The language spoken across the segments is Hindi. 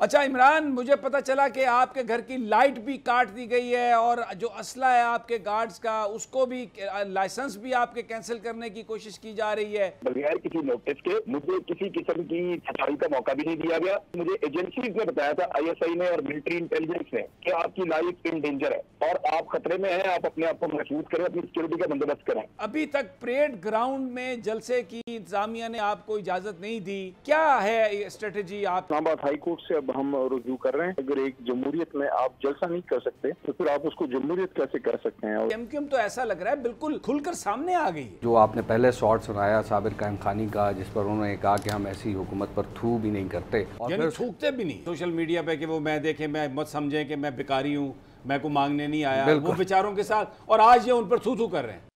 अच्छा इमरान, मुझे पता चला कि आपके घर की लाइट भी काट दी गई है और जो असला है आपके गार्ड्स का उसको भी लाइसेंस भी आपके कैंसिल करने की कोशिश की जा रही है। बगैर किसी नोटिस के मुझे किसी किस्म की सफाई का मौका भी नहीं दिया गया। मुझे एजेंसीज ने बताया था, ISI ने और मिलिट्री इंटेलिजेंस ने, कि आपकी लाइफ इन डेंजर है और आप खतरे में हैं, आप अपने आप को महफूज करें, अपनी सिक्योरिटी का बंदोबस्त करें। अभी तक परेड ग्राउंड में जलसे की इंतजामिया ने आपको इजाजत नहीं दी, क्या है स्ट्रेटेजी? आप इस्लामाबाद हाई कोर्ट से अब हम रुजू कर रहे हैं। अगर एक जमहूरियत में आप जलसा नहीं कर सकते तो फिर आप उसको जमहूरियत कैसे कर सकते हैं? MQM तो ऐसा लग रहा है बिल्कुल खुलकर सामने आ गई है। जो आपने पहले शॉट सुनाया साबिर कायम खानी का, जिस पर उन्होंने कहा कि हम ऐसी हुकूमत पर थू भी नहीं करते और यानी थूकते भी नहीं सोशल मीडिया पे कि वो मैं देखे, मैं मत समझे कि मैं भिखारी हूँ, मैं को मांगने नहीं आया, वो बेचारों के साथ, और आज ये उन पर थू थू कर रहे हैं।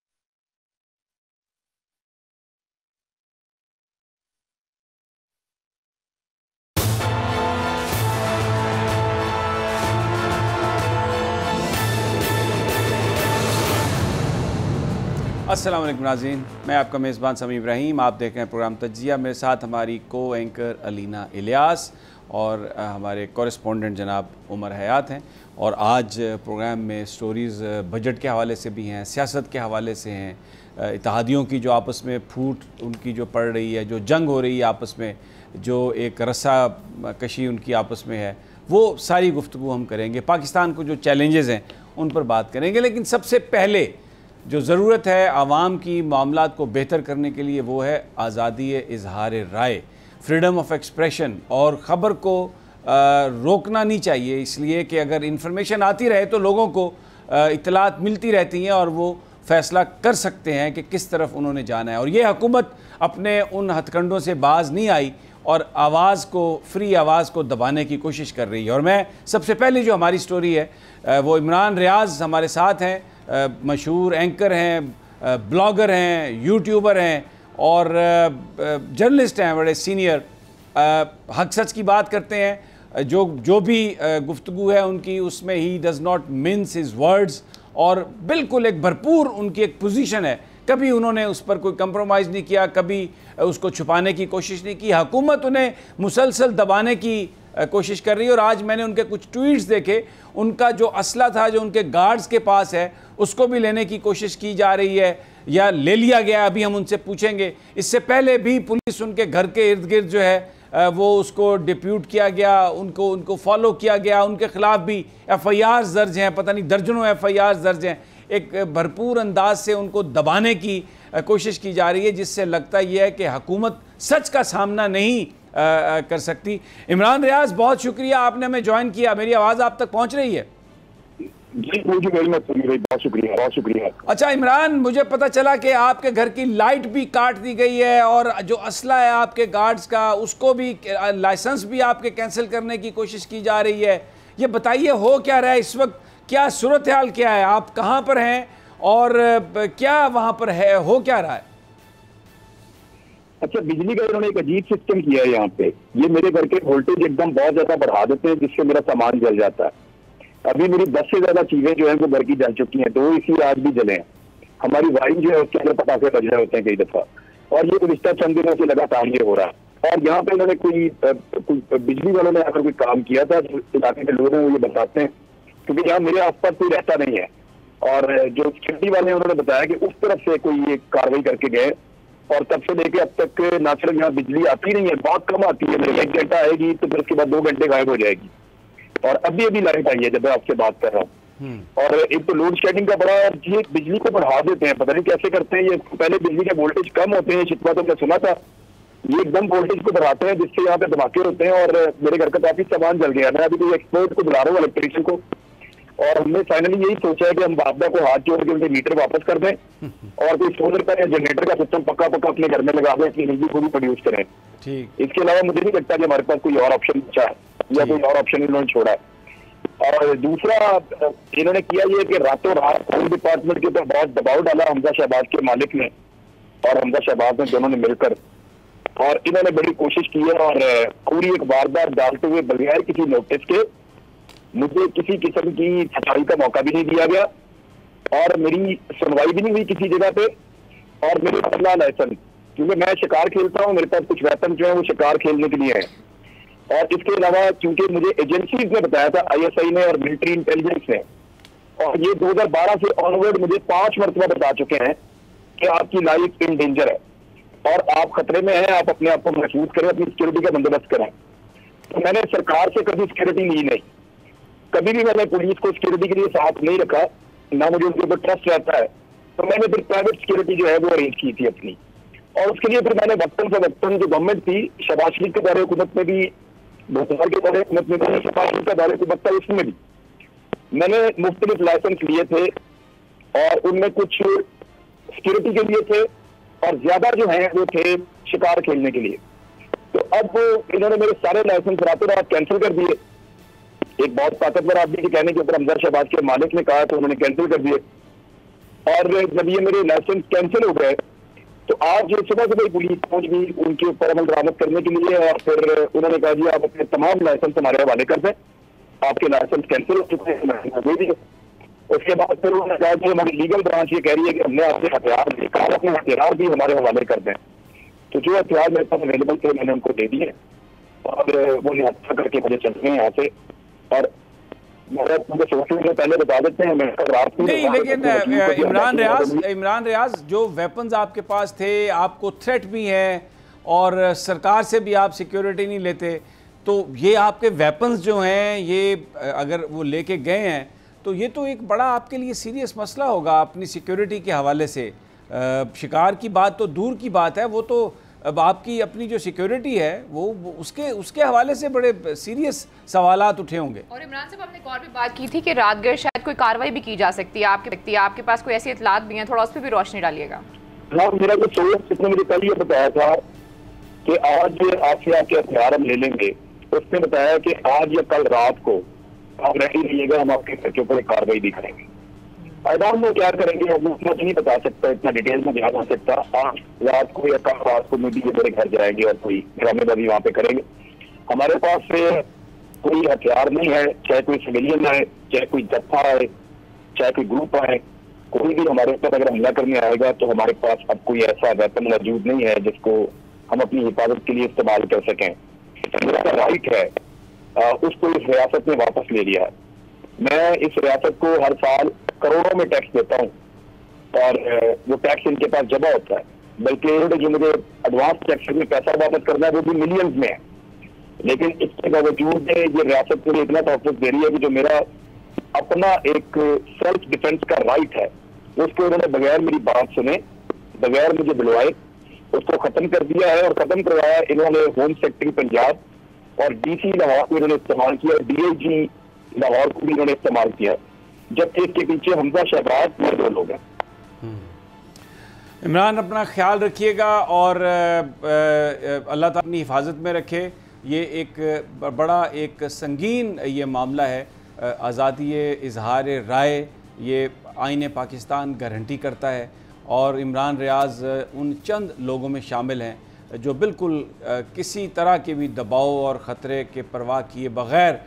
अस्सलाम वालेकुम नाज़रीन, मैं आपका मेज़बान समी इब्राहिम। आप देख रहे हैं प्रोग्राम तज्ज़िया। मेरे साथ हमारी को एंकर अलीना इलियास और हमारे कॉरेस्पॉन्डेंट जनाब उमर हयात हैं। और आज प्रोग्राम में स्टोरीज़ बजट के हवाले से भी हैं, सियासत के हवाले से हैं, इत्तेहादियों की जो आपस में फूट उनकी जो पड़ रही है, जो जंग हो रही है आपस में, जो एक रस्सा कशी उनकी आपस में है, वो सारी गुफ्तगू हम करेंगे। पाकिस्तान को जो चैलेंजेस हैं उन पर बात करेंगे। लेकिन सबसे पहले जो ज़रूरत है आवाम की मामलात को बेहतर करने के लिए वो है आज़ादी इजहार राय, फ्रीडम ऑफ एक्सप्रेशन। और ख़बर को रोकना नहीं चाहिए, इसलिए कि अगर इन्फॉर्मेशन आती रहे तो लोगों को इत्तलात मिलती रहती हैं और वो फ़ैसला कर सकते हैं कि किस तरफ उन्होंने जाना है। और ये हुकूमत अपने उन हथकंडों से बाज नहीं आई और आवाज़ को, फ्री आवाज़ को दबाने की कोशिश कर रही है। और मैं सबसे पहले जो हमारी स्टोरी है वो इमरान रियाज हमारे साथ हैं, मशहूर एंकर हैं, ब्लॉगर हैं, यूट्यूबर हैं और जर्नलिस्ट हैं, बड़े सीनियर। हक सच की बात करते हैं, जो भी गुफ्तगू है उनकी, उसमें he does not mince his words, और बिल्कुल एक भरपूर उनकी एक पोजीशन है। कभी उन्होंने उस पर कोई कंप्रोमाइज़ नहीं किया, कभी उसको छुपाने की कोशिश नहीं की। हुकूमत उन्हें मुसलसल दबाने की कोशिश कर रही है। और आज मैंने उनके कुछ ट्वीट्स देखे, उनका जो असला था जो उनके गार्ड्स के पास है उसको भी लेने की कोशिश की जा रही है या ले लिया गया, अभी हम उनसे पूछेंगे। इससे पहले भी पुलिस उनके घर के इर्द गिर्द जो है वो उसको डिप्यूट किया गया, उनको फॉलो किया गया, उनके ख़िलाफ़ भी FIRs दर्ज हैं, पता नहीं दर्जनों FIRs दर्ज हैं। एक भरपूर अंदाज से उनको दबाने की कोशिश की जा रही है, जिससे लगता यह है कि हुकूमत सच का सामना नहीं कर सकती। इमरान रियाज, बहुत शुक्रिया आपने हमें ज्वाइन किया। मेरी आवाज़ आप तक पहुंच रही है? जी मुझे बहुत शुक्रिया, बहुत शुक्रिया। अच्छा इमरान, मुझे पता चला कि आपके घर की लाइट भी काट दी गई है और जो असला है आपके गार्ड्स का उसको भी, लाइसेंस भी आपके कैंसिल करने की कोशिश की जा रही है। ये बताइए हो क्या रहा है इस वक्त, क्या सूरत हाल क्या है, आप कहाँ पर हैं और क्या वहाँ पर है, हो क्या रहा है? अच्छा, बिजली का इन्होंने एक अजीब सिस्टम किया है यहाँ पे। ये मेरे घर के वोल्टेज एकदम बहुत ज्यादा बढ़ा देते हैं, जिससे मेरा सामान जल जाता है। अभी मेरी 10 से ज्यादा चीजें जो है वो घर की जल चुकी हैं, 2 इसी आज भी जले हैं। हमारी वाइन जो है उसके अंदर पटाखे बज रहे होते हैं कई दफा, और ये गुज़िश्ता चंद दिनों से लगातार ये हो रहा है। और यहाँ पे इन्होंने कोई बिजली वालों ने अगर कोई काम किया था, जो इलाके के लोग हैं वो ये बताते हैं, क्योंकि यहाँ मेरे आसपास कोई रहता नहीं है। और जो सिक्योरिटी वाले हैं उन्होंने बताया कि उस तरफ से कोई ये कार्रवाई करके गए, और तब से लेके अब तक ना सिर्फ यहाँ बिजली आती नहीं है, बहुत कम आती है। 1 घंटा आएगी तो फिर उसके बाद 2 घंटे गायब हो जाएगी। और अभी लाइट आई है जब मैं आपसे बात कर रहा हूँ। और एक तो लोड शेडिंग का बड़ा, ये बिजली को बढ़ा देते हैं, पता नहीं कैसे करते हैं। ये पहले बिजली के वोल्टेज कम होते हैं, शिकवा तो मैं सुना था, ये एकदम वोल्टेज को बढ़ाते हैं जिससे यहाँ पे धमाके होते हैं। और मेरे घर का काफी सामान जल गया। मैं अभी कोई एक्सपर्ट को बुला रहा हूँ, इलेक्ट्रीशियन को, और हमने फाइनली यही सोचा है कि हम वापदा को हाथ जोड़ के उनके मीटर वापस कर दें और कोई सोलर का या जनरेटर का सिस्टम पक्का अपने घर में लगा दें, अपनी बिजली को भी प्रोड्यूस करें। इसके अलावा मुझे नहीं लगता कि हमारे पास कोई और ऑप्शन बचा है या कोई और ऑप्शन इन्होंने छोड़ा है। और दूसरा इन्होंने किया ये कि रातों रात होम डिपार्टमेंट के ऊपर बहुत दबाव डाला हमजा शहबाज के मालिक ने और हमजा शहबाज ने, दोनों ने मिलकर, और इन्होंने बड़ी कोशिश की है। और पूरी एक वारदात डालते हुए बगैर किसी नोटिस के मुझे किसी किस्म की सफाई का मौका भी नहीं दिया गया और मेरी सुनवाई भी नहीं हुई किसी जगह पे। और मेरे पास लाइसेंस, क्योंकि मैं शिकार खेलता हूँ, मेरे पास कुछ वेपन जो है वो शिकार खेलने के लिए है। और इसके अलावा क्योंकि मुझे एजेंसीज ने बताया था, ISI ने और मिलिट्री इंटेलिजेंस ने, और ये 2012 से ऑनवर्ड मुझे 5 मरतबा बता चुके हैं कि आपकी लाइफ इन डेंजर है और आप खतरे में हैं, आप अपने आप को महसूस करें, अपनी सिक्योरिटी का बंदोबस्त करें। तो मैंने सरकार से कभी सिक्योरिटी ली नहीं, कभी भी मैंने पुलिस को सिक्योरिटी के लिए साथ नहीं रखा, ना मुझे उनके ऊपर ट्रस्ट रहता है। तो मैंने फिर प्राइवेट सिक्योरिटी जो है वो अरेंज की थी अपनी, और उसके लिए फिर मैंने वक्तन से वक्तन जो गवर्नमेंट थी, शहबाज शरीफ के दौरे हुकूमत में भी, भूतनार के दौरे हुकूमत में भी, शहबाज शरीफ का दौरे हुकूमत था उसमें भी मैंने मुख्तलिफ लाइसेंस लिए थे और उनमें कुछ सिक्योरिटी के लिए थे और ज्यादा जो है वो थे शिकार खेलने के लिए। तो अब इन्होंने मेरे सारे लाइसेंस रातों रात कैंसिल कर दिए। एक बहुत ताकतवर आदमी के कहने के ऊपर हमजा शहबाज के मालिक ने कहा तो उन्होंने कैंसिल कर दिए, और जब ये मेरे लाइसेंस कैंसिल हो गए तो आज सुबह सुबह पुलिस पहुंच गई उनके ऊपर अमल दरामद करने के लिए, और फिर उन्होंने कहा जी आप अपने तमाम लाइसेंस हमारे हवाले कर दें, आपके लाइसेंस कैंसिल हो चुके हैं, मैंने दे दिए। उसके बाद फिर उन्होंने कहा कि हमारी लीगल ब्रांच ये कह रही है कि हमने आपसे हथियार देखा, आप अपने हथियार भी हमारे हवाले कर दें। तो जो हथियार मेरे पास अवेलेबल थे मैंने उनको दे दिए और वो निहत्था करके मुझे चल गए यहाँ से। और मुझे सोचने पहले बता देते हैं मैं रात में नहीं, लेकिन इमरान रियाज जो वेपन्स आपके पास थे, आपको थ्रेट भी है और सरकार से भी आप सिक्योरिटी नहीं लेते, तो ये आपके वेपन्स जो हैं ये अगर वो लेके गए हैं तो ये तो एक बड़ा आपके लिए सीरियस मसला होगा अपनी सिक्योरिटी के हवाले से। शिकार की बात तो दूर की बात है, वो तो अब आपकी अपनी जो सिक्योरिटी है वो उसके हवाले से बड़े सीरियस सवालात उठे होंगे। और इमरान साहब हमने एक और भी बात की थी कि रात गए शायद कोई कार्रवाई भी की जा सकती है, आपके पास कोई ऐसी इतलात भी हैं, थोड़ा उस पर भी रोशनी डालिएगा। हाँ, मेरा जो सोच इसने मुझे कल ये बताया था कि आज आपसे आपके हथियार हम ले लेंगे, उसने बताया कि आज या कल रात को आप रेडी रहिएगा, हम आपके घर के ऊपर कार्रवाई भी करेंगे। आईदान में क्या करेंगे अब मैं नहीं बता सकता, इतना डिटेल में नहीं आ सकता। आज रात को या कल रात को मेरे मेरे घर जाएंगे और कोई ड्रामेबाजी वहाँ पे करेंगे। हमारे पास कोई हथियार नहीं है, चाहे कोई सिविलियन आए, चाहे कोई जत्था आए, चाहे कोई ग्रुप आए, कोई भी हमारे ऊपर अगर हमला करने आएगा तो हमारे पास अब कोई ऐसा वेपन मौजूद नहीं है जिसको हम अपनी हिफाजत के लिए इस्तेमाल कर सकें। मेरा राइट है उसको इस रियासत ने वापस ले लिया है। मैं इस रियासत को हर साल करोड़ों में टैक्स देता हूँ और वो टैक्स इनके पास जमा होता है, बल्कि जो मुझे एडवांस टैक्स में पैसा वापस करना है वो भी मिलियंस में है। लेकिन इसके बावजूद ये रियासत मुझे इतना तहफ़्फ़ुज़ दे रही है कि जो मेरा अपना एक सेल्फ डिफेंस का राइट है उसको उन्होंने बगैर मेरी बात सुने, बगैर मुझे बुलवाए उसको खत्म कर दिया है। और खत्म करवाया इन्होंने होम सेक्रेटरी पंजाब और DC लाहौर को इन्होंने इस्तेमाल किया, DIG लाहौर को भी इन्होंने इस्तेमाल किया, जबकि इसके पीछे हमजा शहबाज ये दो लोग हैं। इमरान, अपना ख्याल रखिएगा और अल्लाह ताला अपनी हिफाजत में रखे। ये एक बड़ा एक संगीन ये मामला है। आज़ादी इजहार राय ये आईन पाकिस्तान गारंटी करता है और इमरान रियाज उन चंद लोगों में शामिल हैं जो बिल्कुल किसी तरह के भी दबाव और ख़तरे के परवाह किए बग़ैर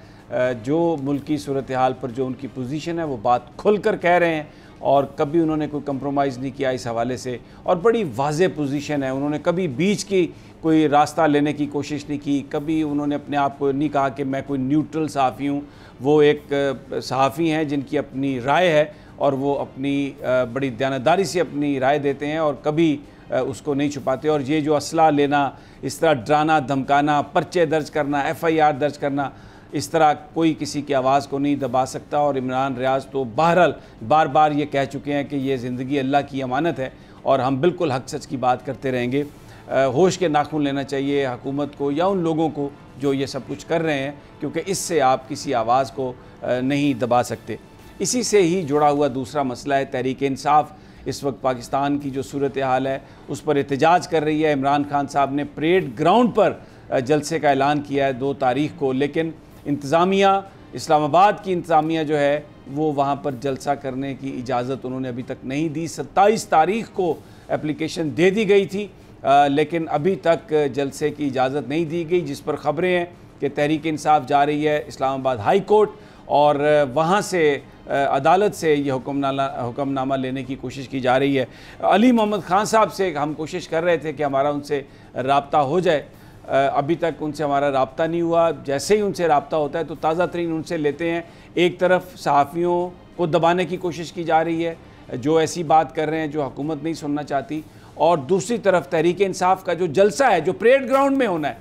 जो मुल्की सूरत हाल पर जो उनकी पोजीशन है वो बात खुल कर कह रहे हैं और कभी उन्होंने कोई कंप्रोमाइज़ नहीं किया इस हवाले से, और बड़ी वाज़े पोजीशन है। उन्होंने कभी बीच की कोई रास्ता लेने की कोशिश नहीं की, कभी उन्होंने अपने आप को नहीं कहा कि मैं कोई न्यूट्रल सहाफ़ी हूँ। वो एक सहाफ़ी हैं जिनकी अपनी राय है और वो अपनी बड़ी दयानतदारी से अपनी राय देते हैं और कभी उसको नहीं छुपाते। और ये जो असला लेना, इस तरह डराना धमकाना, पर्चे दर्ज करना, FIR दर्ज करना, इस तरह कोई किसी की आवाज़ को नहीं दबा सकता। और इमरान रियाज तो बहरहाल बार बार ये कह चुके हैं कि ये ज़िंदगी अल्लाह की अमानत है और हम बिल्कुल हक सच की बात करते रहेंगे। होश के नाखून लेना चाहिए हुकूमत को या उन लोगों को जो ये सब कुछ कर रहे हैं, क्योंकि इससे आप किसी आवाज़ को नहीं दबा सकते। इसी से ही जुड़ा हुआ दूसरा मसला है तहरीक इंसाफ। इस वक्त पाकिस्तान की जो सूरत हाल है उस पर एहतजाज कर रही है। इमरान खान साहब ने परेड ग्राउंड पर जलसे का ऐलान किया है 2 तारीख को, लेकिन इंतज़ामिया, इस्लामाबाद की इंतज़ामिया जो है वो वहाँ पर जलसा करने की इजाज़त उन्होंने अभी तक नहीं दी। 27 तारीख को एप्लीकेशन दे दी गई थी लेकिन अभी तक जलसे की इजाज़त नहीं दी गई, जिस पर ख़बरें हैं कि तहरीक इंसाफ जा रही है इस्लामाबाद हाई कोर्ट और वहाँ से अदालत से ये हुक्मनामा लेने की कोशिश की जा रही है। अली मोहम्मद ख़ान साहब से हम कोशिश कर रहे थे कि हमारा उनसे रब्ता हो जाए, अभी तक उनसे हमारा राब्ता नहीं हुआ। जैसे ही उनसे राब्ता होता है तो ताज़ा तरीन उनसे लेते हैं। एक तरफ सहाफ़ियों को दबाने की कोशिश की जा रही है जो ऐसी बात कर रहे हैं जो हुकूमत नहीं सुनना चाहती, और दूसरी तरफ तहरीक इंसाफ का जो जलसा है जो परेड ग्राउंड में होना है,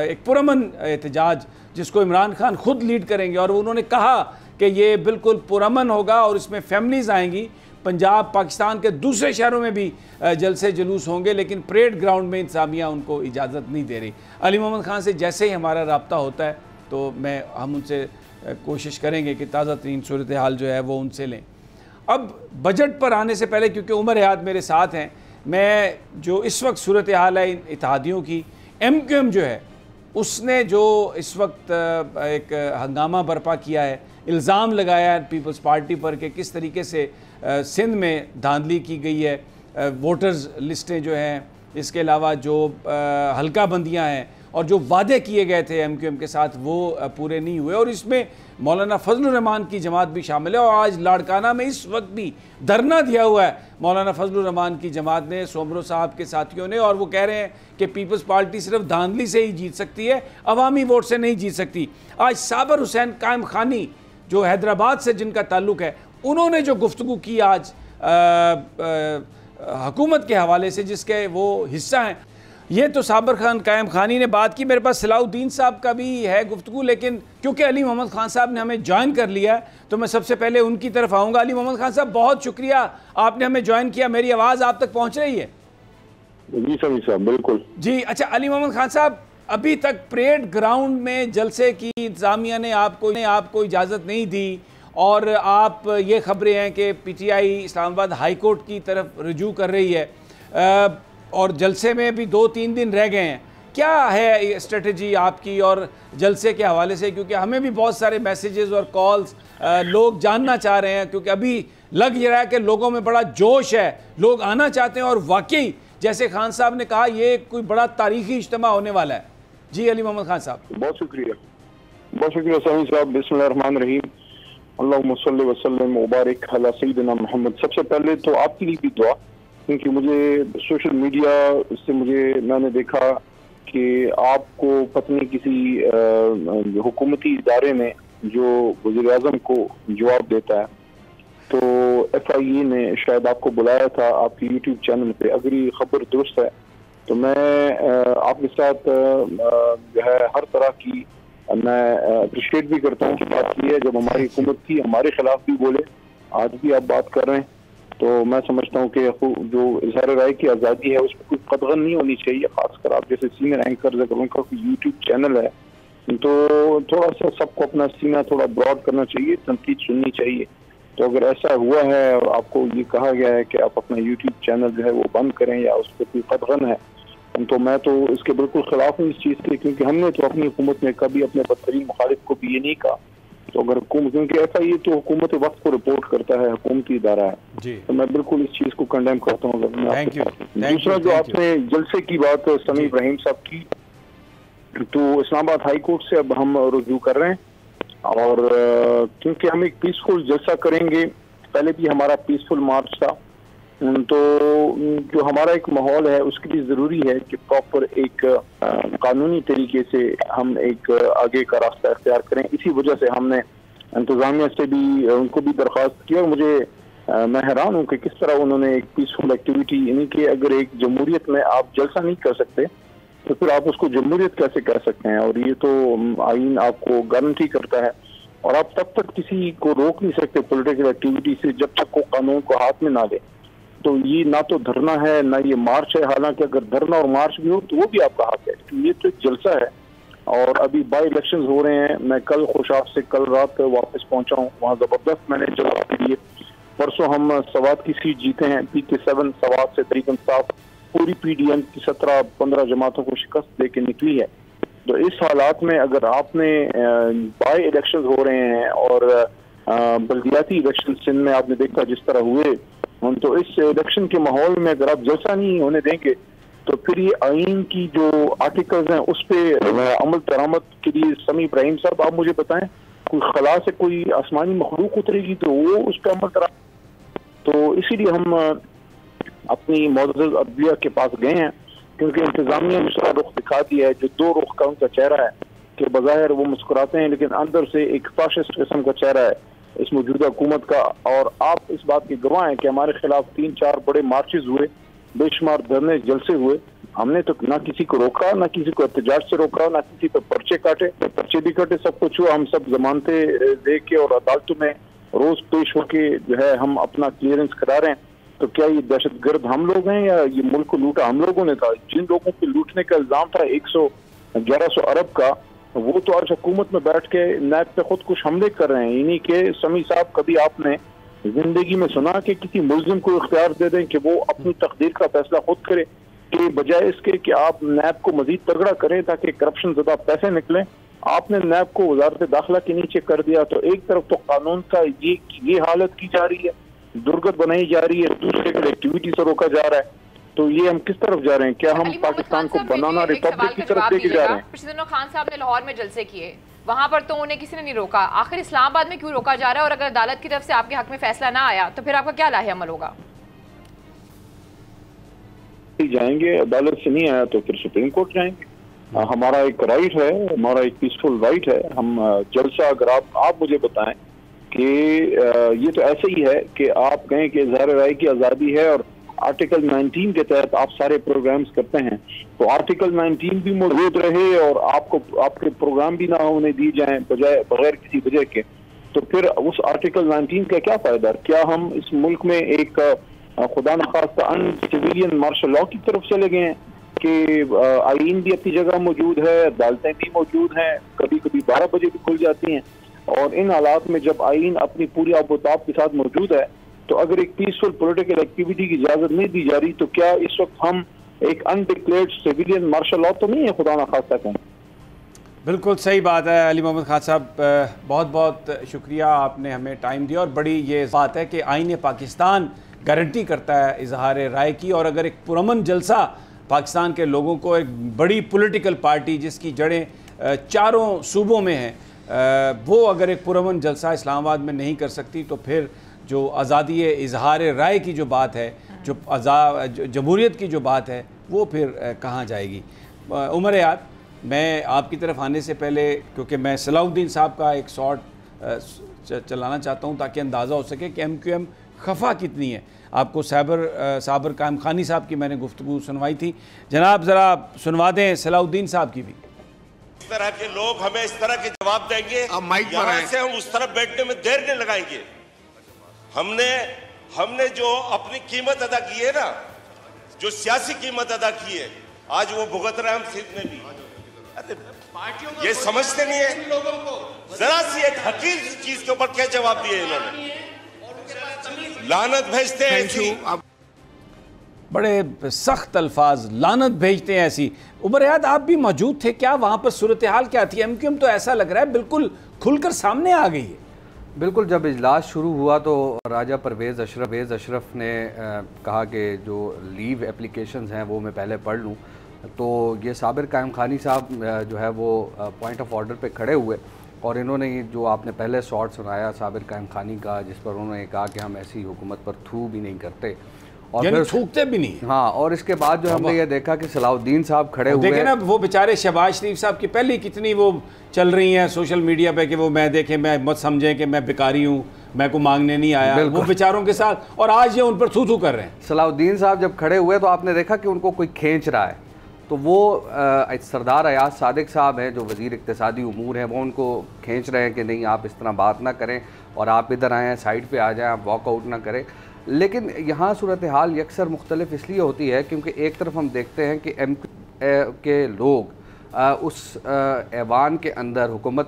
एक पुरअमन एहतजाज जिसको इमरान खान खुद लीड करेंगे, और उन्होंने कहा कि ये बिल्कुल पुरअमन होगा और इसमें फैमिलीज़ आएंगी। पंजाब पाकिस्तान के दूसरे शहरों में भी जलसे जुलूस होंगे, लेकिन परेड ग्राउंड में इंतज़ामिया उनको इजाज़त नहीं दे रही। अली मोहम्मद खान से जैसे ही हमारा रब्ता होता है तो हम उनसे कोशिश करेंगे कि ताज़ा तरीन सूरत हाल जो है वो उनसे लें। अब बजट पर आने से पहले, क्योंकि उमर हयात मेरे साथ हैं, मैं जो इस वक्त सूरत हाल है इत्तेहादियों की, MQM जो है उसने जो इस वक्त एक हंगामा बर्पा किया है, इल्ज़ाम लगाया है पीपल्स पार्टी पर कि किस तरीके से सिंध में धांधली की गई है, वोटर्स लिस्टें जो हैं, इसके अलावा जो हल्का बंदियाँ हैं और जो वादे किए गए थे MQM के साथ वो पूरे नहीं हुए, और इसमें मौलाना फजलुर रहमान की जमात भी शामिल है। और आज लाड़काना में इस वक्त भी धरना दिया हुआ है मौलाना फजलुर रहमान की जमात ने, सोमरो साहब के साथियों ने, और वो कह रहे हैं कि पीपल्स पार्टी सिर्फ धांधली से ही जीत सकती है, अवामी वोट से नहीं जीत सकती। आज साबर हुसैन कायम खानी जो हैदराबाद से जिनका ताल्लुक़ है, उन्होंने जो गुफ्तगू की आज हुकूमत के हवाले से जिसके वो हिस्सा हैं, ये तो साबर खान कायम खानी ने बात की। मेरे पास सलाउद्दीन साहब का भी है गुफ्तगू, लेकिन क्योंकि अली मोहम्मद खान साहब ने हमें ज्वाइन कर लिया है तो मैं सबसे पहले उनकी तरफ आऊँगा। अली मोहम्मद खान साहब, बहुत शुक्रिया, आपने हमें ज्वाइन किया। मेरी आवाज़ आप तक पहुँच रही है? जी सभी साहब, बिल्कुल जी। अच्छा, अली मोहम्मद खान साहब, अभी तक परेड ग्राउंड में जलसे की इंतज़ामिया ने आपको इजाज़त नहीं दी, और आप ये खबरें हैं कि PTI इस्लामाबाद हाई कोर्ट की तरफ रुजू कर रही है, और जलसे में भी 2-3 दिन रह गए हैं। क्या है स्ट्रेटजी आपकी और जलसे के हवाले से? क्योंकि हमें भी बहुत सारे मैसेजेस और कॉल्स लोग जानना चाह रहे हैं, क्योंकि अभी लग ये रहा है कि लोगों में बड़ा जोश है, लोग आना चाहते हैं, और वाकई जैसे खान साहब ने कहा ये कोई बड़ा तारीखी इज्तिमा होने वाला है। जी अली मोहम्मद खान साहब। बहुत शुक्रिया समी साहब। बिस्मिल्लाहिर्रहमानिर्रहीम, अल्लाहुम्मा सल्लि व सल्लिम व बारिक अला सय्यिदिना मोहम्मद। सबसे पहले तो आपके लिए भी दुआ, क्योंकि मुझे सोशल मीडिया से मैंने देखा कि आपको पत्नी किसी हुकूमती इदारे में जो वज़ीर आज़म को जवाब देता है, तो FIA ने शायद आपको बुलाया था आपके YouTube चैनल पे। अगर ये खबर दुरुस्त है तो मैं आपके साथ जो है हर तरह की मैं अप्रिशिएट भी करता हूँ कि बात की है। जब हमारी हुकूमत थी, हमारे खिलाफ भी बोले, आज भी आप बात कर रहे हैं, तो मैं समझता हूँ कि जो इज़हार राय की आज़ादी है उस पर कोई कदगन नहीं होनी चाहिए। खासकर आप जैसे सीनियर एंकर, अगर उनका कोई YouTube चैनल है तो थोड़ा सा सबको अपना सीना थोड़ा ब्रॉड करना चाहिए, तनकीद सुननी चाहिए। तो अगर ऐसा हुआ है और आपको ये कहा गया है कि आप अपना YouTube चैनल जो है वो बंद करें या उस पर कोई कदगन है, तो मैं तो इसके बिल्कुल खिलाफ हूँ इस चीज़ के, क्योंकि हमने तो अपनी हुकूमत में कभी अपने बदतरीन मुखालिफ को भी ये नहीं कहा। तो अगर हुकूमत, क्योंकि ऐसा ये तो हुकूमत वक्त को रिपोर्ट करता है, हुकूमती इदारा है, तो मैं बिल्कुल इस चीज़ को कंडेम करता हूँ। दूसरा जो आपने जलसे की बात समी इब्राहिम साहब की, तो इस्लामाबाद हाई कोर्ट से अब हम रुजू कर रहे हैं, और क्योंकि हम एक पीसफुल जलसा करेंगे, पहले भी हमारा पीसफुल मार्च था, तो जो हमारा एक माहौल है उसके लिए ज़रूरी है कि प्रॉपर एक कानूनी तरीके से हम एक आगे का रास्ता अख्तियार करें। इसी वजह से हमने इंतज़ामिया से भी उनको भी दरख्वास्त की, और मैं हैरान हूँ कि किस तरह उन्होंने एक पीसफुल एक्टिविटी, यानी कि अगर एक जमहूरियत में आप जलसा नहीं कर सकते तो फिर आप उसको जमहूरियत कैसे कर सकते हैं? और ये तो आईन आपको गारंटी करता है, और आप तब तक किसी को रोक नहीं सकते पॉलिटिकल एक्टिविटी से जब तक वो कानून को हाथ में ना ले। तो ये ना तो धरना है ना ये मार्च है, हालांकि अगर धरना और मार्च भी हो तो वो भी आपका हक है, तो ये तो एक जलसा है। और अभी बाई इलेक्शंस हो रहे हैं, मैं कल खुशाब से कल रात वापस पहुंचा हूँ, वहाँ जबरदस्त मैंने जवाब दिए। परसों हम सवात की सीट जीते हैं, PK7 सवात से तरीकन साफ पूरी PDM की 17-15 जमातों को शिकस्त दे के निकली है। तो इस हालात में अगर आपने बाई इलेक्शंस हो रहे हैं और बल्दियाती इलेक्शन सिंध में आपने देखा जिस तरह हुए, तो इस इलेक्शन के माहौल में अगर आप जलसा नहीं होने देंगे तो फिर ये आइन की जो आर्टिकल्स हैं उस पर अमल दरामद के लिए समी इब्राहिम साहब आप मुझे बताएं, कोई खला से कोई आसमानी मखलूक उतरेगी तो वो उस पर अमल दरामद। तो इसीलिए हम अपनी मौजूदा अदलिया के पास गए हैं क्योंकि इंतजामिया ने दूसरा रुख दिखा दिया है, जो दो रुख का उनका चेहरा है कि बज़ाहिर वो मुस्कुराते हैं लेकिन अंदर से एक फाशिस्ट किस्म का चेहरा है इस मौजूदा हुकूमत का। और आप इस बात के गवाह हैं कि हमारे खिलाफ 3-4 बड़े मार्चेज हुए, बेशुमार धरने जलसे हुए, हमने तो ना किसी को रोका, ना किसी को एहतजाज से रोका, ना किसी पर पर्चे काटे, पर्चे भी काटे, सब कुछ हुआ। हम सब जमानते दे के और अदालतों में रोज पेश होके जो है हम अपना क्लियरेंस करा रहे हैं। तो क्या ये दहशतगर्द हम लोग हैं या ये मुल्क को लूटा हम लोगों ने था? जिन लोगों पे लूटने का इल्जाम था 1100 अरब का, वो तो आज हुकूमत में बैठ के नैब पे खुद कुछ हमले कर रहे हैं। इन्हीं के समी साहब, कभी आपने जिंदगी में सुना कि किसी मुल्जिम को इख्तियार दे दें कि वो अपनी तकदीर का फैसला खुद करे, कि बजाय इसके कि आप नैब को मजीद तगड़ा करें ताकि करप्शन ज़्यादा पैसे निकलें, आपने नैब को वजारत दाखिला के नीचे कर दिया। तो एक तरफ तो कानून का ये हालत की जा रही है, दुर्गत बनाई जा रही है, दूसरे की एक्टिविटी से रोका जा रहा है। तो ये हम किस तरफ जा रहे हैं? क्या हम पाकिस्तान को बनाना रिपब्लिक की तरफ लेके जा रहे हैं? पिछले दिनों खान साहब ने लाहौर में जलसे किए, वहां पर तो उन्हें किसी ने नहीं रोका, आखिर इस्लामाबाद में क्यों रोका जा रहा है? और अगर अदालत की तरफ से आपके हक में फैसला ना आया तो फिर आपका क्या लाहे अमल होगा? जाएंगे, अदालत से नहीं आया तो फिर सुप्रीम कोर्ट जाएंगे। हमारा एक राइट है, हमारा एक पीसफुल राइट है। हम जलसा, अगर आप मुझे बताएं कि ये तो ऐसे ही है कि आप कहें कि इज़हार राय की आज़ादी है और आर्टिकल 19 के तहत आप सारे प्रोग्राम्स करते हैं, तो आर्टिकल 19 भी मौजूद रहे और आपको आपके प्रोग्राम भी ना होने दी जाए बगैर किसी वजह के, तो फिर उस आर्टिकल 19 का क्या फायदा? क्या हम इस मुल्क में एक खुदा न खास्ता सिविलियन मार्शल लॉ की तरफ चले गए हैं कि आईन भी अपनी जगह मौजूद है, अदालतें भी मौजूद हैं, कभी कभी 12 बजे भी खुल जाती हैं। और इन हालात में जब आईन अपनी पूरी आबोताब के साथ मौजूद है, तो अगर एक पीसफुल पॉलिटिकल एक्टिविटी की इजाजत नहीं दी जा रही, तो क्या इस वक्त हम एक अनडिक्लेयर्ड सिविलियन मार्शल लॉ तो नहीं है, खुदा न खास्ता कहें? बिल्कुल सही बात है अली मोहम्मद खान साहब, बहुत बहुत शुक्रिया, आपने हमें टाइम दिया। और बड़ी ये बात है कि आईन पाकिस्तान गारंटी करता है इजहार राय की, और अगर एक पुरअमन जलसा पाकिस्तान के लोगों को, एक बड़ी पॉलिटिकल पार्टी जिसकी जड़ें चारों सूबों में हैं, वो अगर एक पुरअमन जलसा इस्लामाबाद में नहीं कर सकती, तो फिर जो आज़ादी इजहार राय की जो बात है, जो जमहूरियत की जो बात है, वो फिर कहाँ जाएगी? उमर याद, मैं आपकी तरफ आने से पहले, क्योंकि मैं सलाउद्दीन साहब का एक शॉट चलाना चाहता हूँ ताकि अंदाज़ा हो सके कि MQM खफा कितनी है। आपको साबर कायम खानी साहब की मैंने गुफ्तगू सुनवाई थी, जनाब ज़रा सुनवा दें सलाउद्दीन साहब की भी। इस तरह के लोग हमें इस तरह के जवाब देंगे, यहाँ से हम उस तरफ बैठने में देर नहीं लगाएंगे। हमने जो अपनी कीमत अदा की है ना, जो सियासी कीमत अदा की है, आज वो भुगत रहे हम सिंध में भी। अरे ये समझते नहीं है लोगों को, जरा सी एक हकीर चीज के ऊपर क्या जवाब दिए इन्होंने, लानत भेजते हैं ऐसी, बड़े सख्त अल्फाज, लानत भेजते हैं ऐसी। उमर याद, आप भी मौजूद थे क्या? वहाँ पर सूरत हाल क्या थी? MQM तो ऐसा लग रहा है बिल्कुल खुलकर सामने आ गई है। बिल्कुल, जब इजलास शुरू हुआ तो राजा परवेज़ अशरफ ने कहा कि जो लीव एप्लीकेशंस हैं वो मैं पहले पढ़ लूँ। तो ये साबिर कायम खानी साहब जो है वो पॉइंट ऑफ ऑर्डर पे खड़े हुए और इन्होंने जो आपने पहले शॉट सुनाया साबिर कायम खानी का, जिस पर उन्होंने कहा कि हम ऐसी हुकूमत पर थू भी नहीं करते और फिर थूकते भी नहीं। हाँ, और इसके बाद जो हमने ये देखा कि सलाउद्दीन साहब खड़े हुए, देखें ना वो बेचारे शहबाज शरीफ साहब की पहले कितनी वो चल रही हैं सोशल मीडिया पे कि वो मैं मत समझें कि मैं भिखारी हूँ, मैं को मांगने नहीं आया, वो बेचारों के साथ, और आज ये उन पर थू कर रहे हैं। सलाउद्दीन साहब जब खड़े हुए तो आपने देखा कि उनको कोई खींच रहा है, तो वो सरदार अयाज सादिक साहब हैं जो वज़ीर इक़्तिसादी उमूर हैं, वो उनको खींच रहे हैं कि नहीं आप इस तरह बात ना करें और आप इधर आएँ, साइड पे आ जाएं, आप वॉकआउट ना करें। लेकिन यहाँ सूरत हाल यकसर मुख्तलिफ इसलिए होती है क्योंकि एक तरफ हम देखते हैं कि MQM के लोग उस ऐवान के अंदर हुकूमत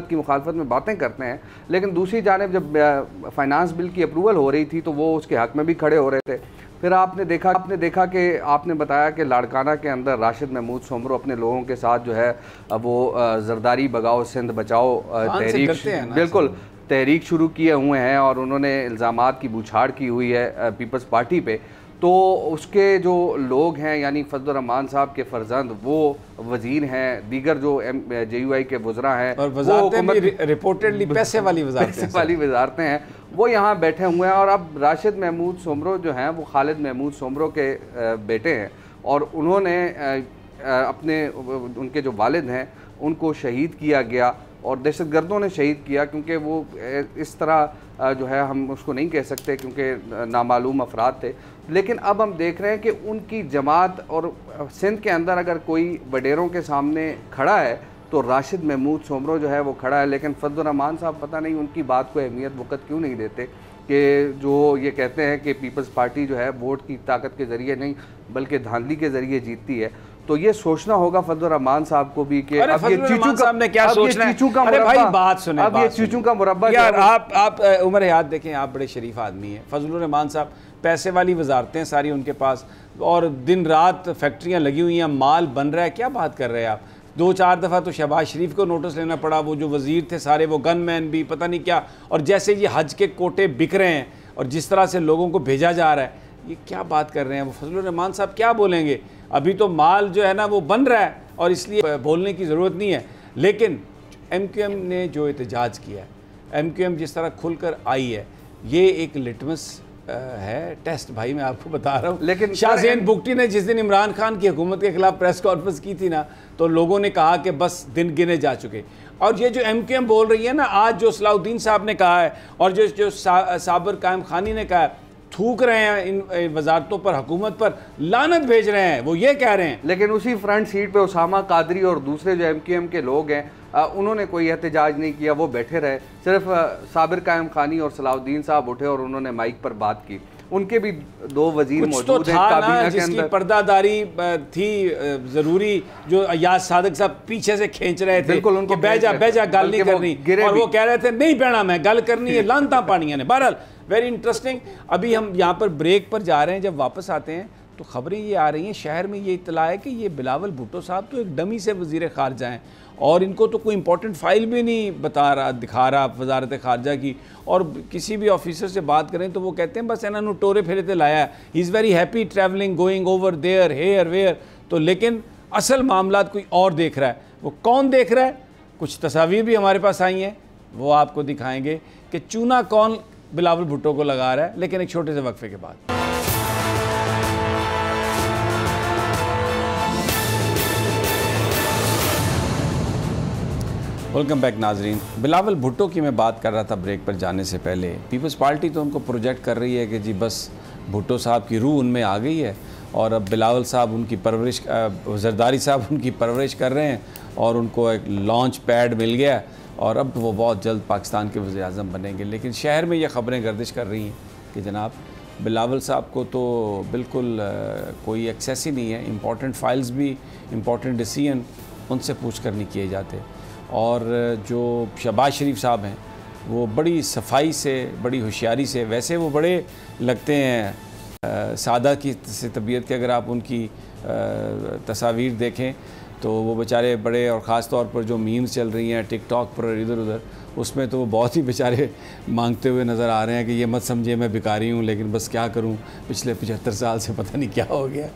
की मुखालफत में बातें करते हैं, लेकिन दूसरी जानिब जब फाइनेंस बिल की अप्रूवल हो रही थी तो वो उसके हक़ में भी खड़े हो रहे थे। फिर आपने देखा कि आपने बताया कि लाड़काना के अंदर राशिद महमूद सोमरो अपने लोगों के साथ जो है वो ज़रदारी बगाओ सिंध बचाओ तहरीक, बिल्कुल तहरीक शुरू किए हुए हैं और उन्होंने इल्ज़ामात की बूछाड़ की हुई है पीपल्स पार्टी पे। तो उसके जो लोग हैं यानी फजलुर रहमान साहब के फर्जंद वो वज़ीर हैं, दीगर जो JUI के वज़रा हैं, और रिपोर्टेडली पैसे वाली वज़ारतें हैं, वो यहाँ बैठे हुए हैं। और अब राशिद महमूद सोमरो जो हैं वो खालिद महमूद सोमरो के बेटे हैं, और उन्होंने अपने उनके जो वालिद हैं उनको शहीद किया गया और दहशतगर्दों ने शहीद किया, क्योंकि वो इस तरह जो है हम उसको नहीं कह सकते क्योंकि नामालूम अफराद थे। लेकिन अब हम देख रहे हैं कि उनकी जमात और सिंध के अंदर अगर कोई वडेरों के सामने खड़ा है तो राशिद महमूद सोमरो जो है वो खड़ा है। लेकिन फजलुर रहमान साहब पता नहीं उनकी बात को अहमियत वक़्त क्यों नहीं देते, कि जो ये कहते हैं कि पीपल्स पार्टी जो है वोट की ताकत के ज़रिए नहीं बल्कि धांधली के ज़रिए जीतती है। तो ये सोचना होगा फजलुर रहमान साहब को भी कि अब ये चीचू का ने क्या सोचना है। अरे भाई बात सुने, अब ये चीचू का मुरब्बा यार आप उमर हयात देखें, आप बड़े शरीफ आदमी हैं। फजलुर रहमान साहब पैसे वाली वजारतें सारी उनके पास, और दिन रात फैक्ट्रियाँ लगी हुई हैं, माल बन रहा है, क्या बात कर रहे हैं आप। 2-4 दफ़ा तो शहबाज शरीफ को नोटिस लेना पड़ा, वो जो वज़ीर थे सारे वो गनमैन भी पता नहीं क्या। और जैसे ये हज के कोटे बिक रहे हैं और जिस तरह से लोगों को भेजा जा रहा है, ये क्या बात कर रहे हैं। वो फजलुर रहमान साहब क्या बोलेंगे, अभी तो माल जो है ना वो बन रहा है और इसलिए बोलने की ज़रूरत नहीं है। लेकिन MQM ने जो एहतजाज किया है, MQM जिस तरह खुलकर आई है, ये एक लिटमस है, टेस्ट भाई मैं आपको बता रहा हूँ। लेकिन शाहज़ैन बुगटी ने जिस दिन इमरान खान की हुकूमत के खिलाफ प्रेस कॉन्फ्रेंस की थी ना, तो लोगों ने कहा कि बस दिन गिने जा चुके। और ये जो MQM बोल रही है ना, आज जो सलाउद्दीन साहब ने कहा है और जो साबर कायम खानी ने कहा है, थूक रहे हैं इन वजारतों पर, हुकूमत पर लानत भेज रहे हैं, वो ये कह रहे हैं। लेकिन उसी फ्रंट सीट पे उसामा कादरी और दूसरे जो MQM के लोग हैं उन्होंने कोई एहतजाज नहीं किया, वो बैठे रहे। सिर्फ साबिर कायम खानी और सलाउद्दीन साहब उठे और उन्होंने माइक पर बात की। उनके भी 2 वजीर मौजूद हैं काबीना के अंदर, पर्दादारी थी ज़रूरी, जो अयाज सादिक साहब पीछे से खींच रहे थे, बिल्कुल उनको बेजा गल नहीं करनी, और वो कह रहे थे नहीं बहना मैं गल करनी है, लानता पानी ने। बहरहाल वेरी इंटरेस्टिंग। अभी हम यहाँ पर ब्रेक पर जा रहे हैं, जब वापस आते हैं तो ख़बरें ये आ रही हैं, शहर में ये इत्तला है कि ये बिलावल भुट्टो साहब तो एक डमी से वज़ीर ख़ारजा हैं और इनको तो कोई इंपॉर्टेंट फ़ाइल भी नहीं दिखा रहा वजारत ख़ारजा की। और किसी भी ऑफिसर से बात करें तो वो कहते हैं बस इन्होंने टोरे फेरे ते लाया है, he is very happy travelling going over there here where. तो लेकिन असल मामला कोई और देख रहा है। वो कौन देख रहा है? कुछ तस्वीर भी हमारे पास आई हैं, वो आपको दिखाएंगे कि चूना कौन बिलावल भुट्टो को लगा रहा है। लेकिन एक छोटे से वक्फे के बाद वेलकम बैक नाजरीन। बिलावल भुट्टो की मैं बात कर रहा था ब्रेक पर जाने से पहले। पीपल्स पार्टी तो उनको प्रोजेक्ट कर रही है कि जी बस भुट्टो साहब की रूह उनमें आ गई है और अब बिलावल साहब उनकी परवरिश, जरदारी साहब उनकी परवरिश कर रहे हैं और उनको एक लॉन्च पैड मिल गया और अब वो बहुत जल्द पाकिस्तान के वज़ीर आज़म बनेंगे। लेकिन शहर में ये ख़बरें गर्दिश कर रही हैं कि जनाब बिलावल साहब को तो बिल्कुल कोई एक्सेस ही नहीं है, इंपॉर्टेंट फ़ाइल्स भी, इंपॉर्टेंट डिसीजन उनसे पूछ कर नहीं किए जाते। और जो शहबाज शरीफ साहब हैं वो बड़ी सफाई से, बड़ी होशियारी से, वैसे वो बड़े लगते हैं सादा की से तबीयत के, अगर आप उनकी तस्वीर देखें तो वो बेचारे बड़े, और ख़ास तौर पर जो मीम्स चल रही हैं टिकटॉक पर इधर उधर, उसमें तो वो बहुत ही बेचारे मांगते हुए नज़र आ रहे हैं कि ये मत समझिए मैं भिखारी हूँ, लेकिन बस क्या करूँ, पिछले 75 साल से पता नहीं क्या हो गया।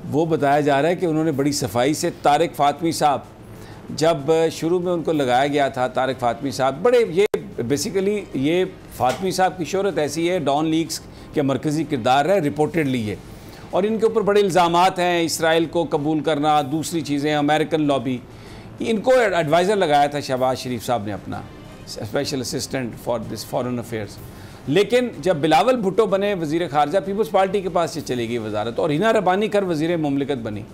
वो बताया जा रहा है कि उन्होंने बड़ी सफाई से, तारिक फ़ातमी साहब जब शुरू में उनको लगाया गया था, तारिक फ़ातमी साहब बड़े, ये बेसिकली ये फ़ातमी साहब की शोहरत ऐसी है, डॉन लीग्स के मरकज़ी किरदार है रिपोर्टेडली ये, और इनके ऊपर बड़े इल्ज़ामात हैं, इसराइल को कबूल करना, दूसरी चीज़ें, अमेरिकन लॉबी। इनको एडवाइज़र लगाया था शहबाज शरीफ साहब ने अपना, special assistant for this foreign affairs. लेकिन जब बिलावल भुट्टो बने वज़ीर ख़ारजा, पीपल्स पार्टी के पास से चली गई वजारत और हिना रबानी कर वज़ीर मुमलिकत बनी,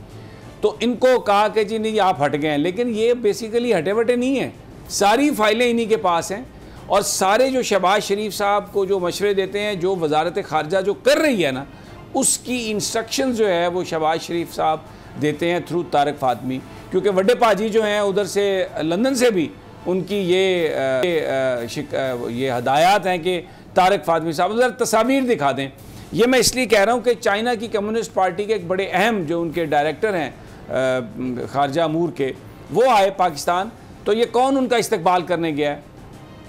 तो इनको कहा कि जी नहीं आप हट गए हैं। लेकिन ये बेसिकली हटे वटे नहीं हैं, सारी फाइलें इन्हीं के पास हैं और सारे जो शहबाज शरीफ साहब को जो मशवरे देते हैं, जो वजारत ख़ारजा जो कर रही है ना, उसकी इंस्ट्रक्शन जो है वो शहबाज शरीफ साहब देते हैं थ्रू तारिक फ़ातमी, क्योंकि वड्डे पाजी जो हैं उधर से लंदन से भी उनकी ये हदायत हैं कि तारिक फ़ातमी साहब ज़रा तस्वीर दिखा दें। ये मैं इसलिए कह रहा हूँ कि चाइना की कम्युनिस्ट पार्टी के एक बड़े अहम जो उनके डायरेक्टर हैं ख़ारजा अमूर के, वो आए पाकिस्तान, तो ये कौन उनका इस्तकबाल करने गया है?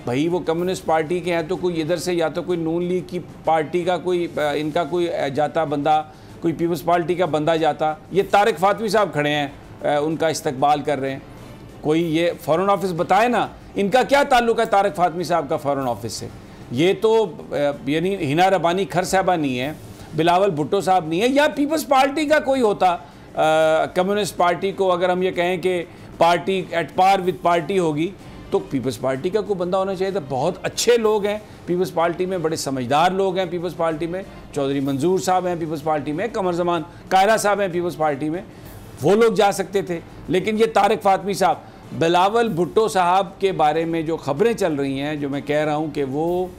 भाई वो कम्युनिस्ट पार्टी के हैं तो कोई इधर से या तो कोई नून लीग की पार्टी का कोई इनका कोई जाता बंदा, कोई पीपल्स पार्टी का बंदा जाता, ये तारिक फ़ातमी साहब खड़े हैं उनका इस्तकबाल कर रहे हैं। कोई ये फ़ॉरेन ऑफिस बताए ना, इनका क्या ताल्लुक़ है तारिक फ़ातमी साहब का फ़ॉरेन ऑफिस से? ये तो यानी हिना रबानी खर साहबा नहीं है, बिलावल भुट्टो साहब नहीं है, या पीपल्स पार्टी का कोई होता, कम्युनिस्ट पार्टी को अगर हम ये कहें कि party at par with party होगी, तो पीपल्स पार्टी का कोई बंदा होना चाहिए था। बहुत अच्छे लोग हैं पीपल्स पार्टी में, बड़े समझदार लोग हैं पीपल्स पार्टी में, चौधरी मंजूर साहब हैं पीपल्स पार्टी में, कमर जमान कायरा साहब हैं पीपल्स पार्टी में, वो लोग जा सकते थे। लेकिन ये तारिक फातमी साहब, बिलावल भुट्टो साहब के बारे में जो खबरें चल रही हैं, जो मैं कह रहा हूँ कि वो